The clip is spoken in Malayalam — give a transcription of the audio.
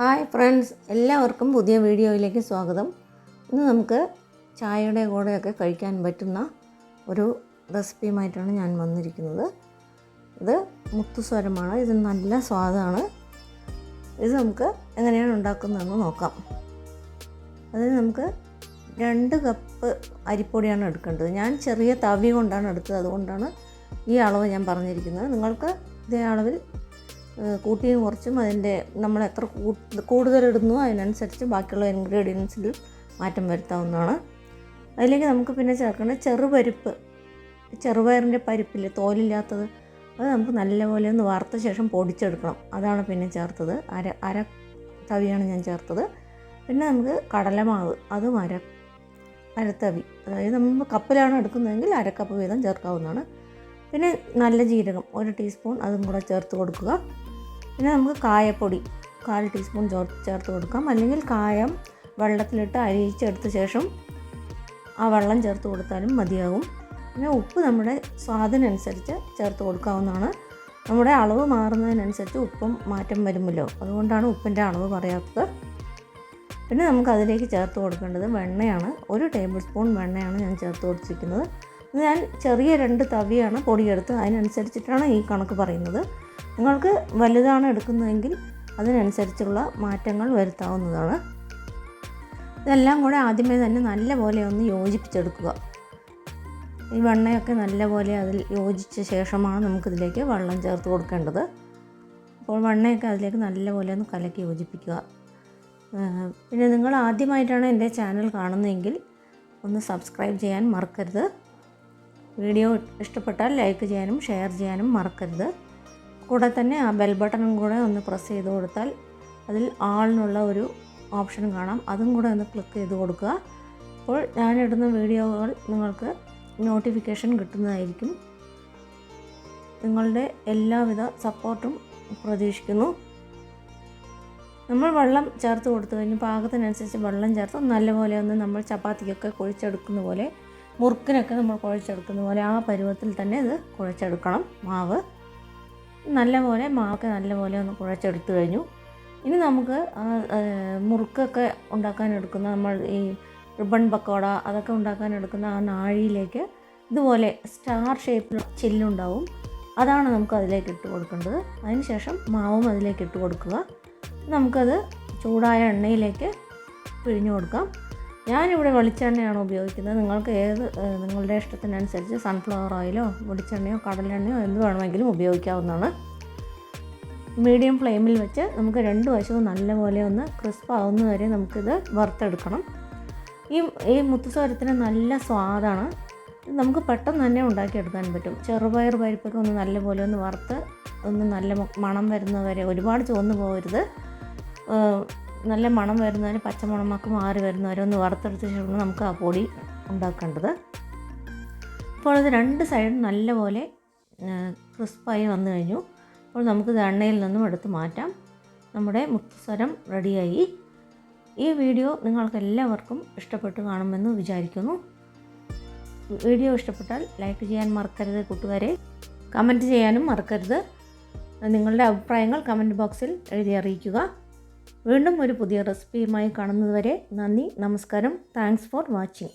ഹായ് ഫ്രണ്ട്സ്, എല്ലാവർക്കും പുതിയ വീഡിയോയിലേക്ക് സ്വാഗതം. ഇന്ന് നമുക്ക് ചായയുടെ കൂടെയൊക്കെ കഴിക്കാൻ പറ്റുന്ന ഒരു റെസിപ്പിയുമായിട്ടാണ് ഞാൻ വന്നിരിക്കുന്നത്. ഇത് മുത്തുസ്വരമാണ്. ഇത് നല്ല സ്വാദാണ്. ഇത് നമുക്ക് എങ്ങനെയാണ് ഉണ്ടാക്കുന്നതെന്ന് നോക്കാം. അതിന് നമുക്ക് 2 കപ്പ് അരിപ്പൊടിയാണ് എടുക്കേണ്ടത്. ഞാൻ ചെറിയ തവി കൊണ്ടാണ് എടുത്തത്, അതുകൊണ്ടാണ് ഈ അളവ് ഞാൻ പറഞ്ഞിരിക്കുന്നത്. നിങ്ങൾക്ക് ഇതേ അളവിൽ കൂട്ടിയും കുറച്ചും അതിൻ്റെ നമ്മൾ എത്ര കൂടുതലിടുന്നു അതിനനുസരിച്ച് ബാക്കിയുള്ള ഇൻഗ്രീഡിയൻസിൽ മാറ്റം വരുത്താവുന്നതാണ്. അതിലേക്ക് നമുക്ക് പിന്നെ ചേർക്കേണ്ടത് ചെറുപയറിൻ്റെ പരിപ്പിൽ തോലില്ലാത്തത്, അത് നമുക്ക് നല്ലപോലെ ഒന്ന് വറുത്ത ശേഷം പൊടിച്ചെടുക്കണം. അതാണ് പിന്നെ ചേർത്തത്. അര തവിയാണ് ഞാൻ ചേർത്തത്. പിന്നെ നമുക്ക് കടലമാവ്, അതും അരത്തവി, അതായത് നമ്മൾ കപ്പിലാണ് എടുക്കുന്നതെങ്കിൽ 1 കപ്പ് വീതം ചേർക്കാവുന്നതാണ്. പിന്നെ നല്ല ജീരകം 1 ടീസ്പൂൺ അതും കൂടെ ചേർത്ത് കൊടുക്കുക. പിന്നെ നമുക്ക് കായപ്പൊടി 1/4 ടീസ്പൂൺ ചേർത്ത് കൊടുക്കാം. അല്ലെങ്കിൽ കായം വെള്ളത്തിലിട്ട് അരിയിച്ചെടുത്ത ശേഷം ആ വെള്ളം ചേർത്ത് കൊടുത്താലും മതിയാകും. പിന്നെ ഉപ്പ് നമ്മുടെ സ്വാദിനനുസരിച്ച് ചേർത്ത് കൊടുക്കാവുന്നതാണ്. നമ്മുടെ അളവ് മാറുന്നതിനനുസരിച്ച് ഉപ്പും മാറ്റം വരുമല്ലോ, അതുകൊണ്ടാണ് ഉപ്പിൻ്റെ അളവ് പറയാത്തത്. പിന്നെ നമുക്ക് അതിലേക്ക് ചേർത്ത് കൊടുക്കേണ്ടത് വെണ്ണയാണ്. 1 ടേബിൾ സ്പൂൺ വെണ്ണയാണ് ഞാൻ ചേർത്ത് കൊടുത്തിരിക്കുന്നത്. ഞാൻ ചെറിയ 2 തവിയാണ് പൊടിയെടുത്ത്, അതിനനുസരിച്ചിട്ടാണ് ഈ കണക്ക് പറയുന്നത്. നിങ്ങൾക്ക് വലുതാണ് എടുക്കുന്നതെങ്കിൽ അതിനനുസരിച്ചുള്ള മാറ്റങ്ങൾ വരുത്താവുന്നതാണ്. ഇതെല്ലാം കൂടെ ആദ്യമേ തന്നെ നല്ലപോലെ ഒന്ന് യോജിപ്പിച്ചെടുക്കുക. ഈ വെണ്ണയൊക്കെ നല്ലപോലെ അതിൽ യോജിച്ച ശേഷമാണ് നമുക്കിതിലേക്ക് വെള്ളം ചേർത്ത് കൊടുക്കേണ്ടത്. അപ്പോൾ വെണ്ണയൊക്കെ അതിലേക്ക് നല്ലപോലെ ഒന്ന് കലക്കി യോജിപ്പിക്കുക. പിന്നെ നിങ്ങൾ ആദ്യമായിട്ടാണ് എൻ്റെ ചാനൽ കാണുന്നതെങ്കിൽ ഒന്ന് സബ്സ്ക്രൈബ് ചെയ്യാൻ മറക്കരുത്. വീഡിയോ ഇഷ്ടപ്പെട്ടാൽ ലൈക്ക് ചെയ്യാനും ഷെയർ ചെയ്യാനും മറക്കരുത്. കൂടെ തന്നെ ആ ബെൽ ബട്ടണും കൂടെ ഒന്ന് പ്രസ് ചെയ്ത് കൊടുത്താൽ അതിൽ ആളിനുള്ള ഒരു ഓപ്ഷൻ കാണാം, അതും കൂടെ ഒന്ന് ക്ലിക്ക് ചെയ്ത് കൊടുക്കുക. അപ്പോൾ ഞാനിടുന്ന വീഡിയോകൾ നിങ്ങൾക്ക് നോട്ടിഫിക്കേഷൻ കിട്ടുന്നതായിരിക്കും. നിങ്ങളുടെ എല്ലാവിധ സപ്പോർട്ടും പ്രതീക്ഷിക്കുന്നു. നമ്മൾ വെള്ളം ചേർത്ത് കൊടുത്തു കഴിഞ്ഞ് പാകത്തിനനുസരിച്ച് വെള്ളം ചേർത്ത് നല്ലപോലെ ഒന്ന് നമ്മൾ ചപ്പാത്തിക്കൊക്കെ കുഴച്ചെടുക്കുന്ന പോലെ, മുറുക്കിനൊക്കെ നമ്മൾ കുഴച്ചെടുക്കുന്ന പോലെ ആ പരുവത്തിൽ തന്നെ ഇത് കുഴച്ചെടുക്കണം. മാവൊക്കെ നല്ലപോലെ ഒന്ന് കുഴച്ചെടുത്ത് കഴിഞ്ഞു. ഇനി നമുക്ക് മുറുക്കൊക്കെ ഉണ്ടാക്കാൻ എടുക്കുന്ന നമ്മൾ ഈ റിബൺ പക്കോട അതൊക്കെ ഉണ്ടാക്കാൻ എടുക്കുന്ന ആ നാഴിയിലേക്ക് ഇതുപോലെ സ്റ്റാർ ഷേപ്പിൽ ചില്ലുണ്ടാവും. അതാണ് നമുക്ക് അതിലേക്ക് ഇട്ട് കൊടുക്കേണ്ടത്. അതിന് ശേഷം മാവും അതിലേക്ക് ഇട്ട് കൊടുക്കുക. നമുക്കത് ചൂടായ എണ്ണയിലേക്ക് പിഴിഞ്ഞു കൊടുക്കാം. ഞാനിവിടെ വെളിച്ചെണ്ണയാണ് ഉപയോഗിക്കുന്നത്. നിങ്ങൾക്ക് നിങ്ങളുടെ ഇഷ്ടത്തിനനുസരിച്ച് സൺഫ്ലവർ ഓയിലോ വെളിച്ചെണ്ണയോ കടലെണ്ണയോ എന്ത് വേണമെങ്കിലും ഉപയോഗിക്കാവുന്നതാണ്. മീഡിയം ഫ്ലെയിമിൽ വെച്ച് നമുക്ക് 2 വശവും നല്ലപോലെ ഒന്ന് ക്രിസ്പ് ആവുന്നത് വരെ നമുക്കിത് വറുത്തെടുക്കണം. ഈ മുത്തുസ്വരത്തിന് നല്ല സ്വാദാണ്. നമുക്ക് പെട്ടെന്ന് തന്നെ ഉണ്ടാക്കിയെടുക്കാൻ പറ്റും. ചെറുപയർ പരിപ്പൊക്കെ ഒന്ന് നല്ലപോലെ ഒന്ന് വറുത്ത് ഒന്ന് നല്ല മണം വരുന്നവരെ, ഒരുപാട് ചുവന്ന് പോകരുത്, നല്ല മണം വരുന്നതിന് പച്ചമണമൊക്കെ മാറി വരുന്നവരെ ഒന്ന് വറുത്തെടുത്ത ശേഷം നമുക്ക് ആ പൊടി ഉണ്ടാക്കേണ്ടത്. അപ്പോൾ ഇത് 2 സൈഡും നല്ലപോലെ ക്രിസ്പായി വന്നു കഴിഞ്ഞു. അപ്പോൾ നമുക്കിത് എണ്ണയിൽ നിന്നും എടുത്ത് മാറ്റാം. നമ്മുടെ മുത്തുസ്വരം റെഡിയായി. ഈ വീഡിയോ നിങ്ങൾക്ക് എല്ലാവർക്കും ഇഷ്ടപ്പെട്ട് കാണുമെന്ന് വിചാരിക്കുന്നു. വീഡിയോ ഇഷ്ടപ്പെട്ടാൽ ലൈക്ക് ചെയ്യാൻ മറക്കരുത് കൂട്ടുകാരെ. കമൻറ്റ് ചെയ്യാനും മറക്കരുത്. നിങ്ങളുടെ അഭിപ്രായങ്ങൾ കമൻറ്റ് ബോക്സിൽ എഴുതി അറിയിക്കുക. വീണ്ടും ഒരു പുതിയ റെസിപ്പിയുമായി കാണുന്നതുവരെ നന്ദി, നമസ്കാരം. Thanks for watching.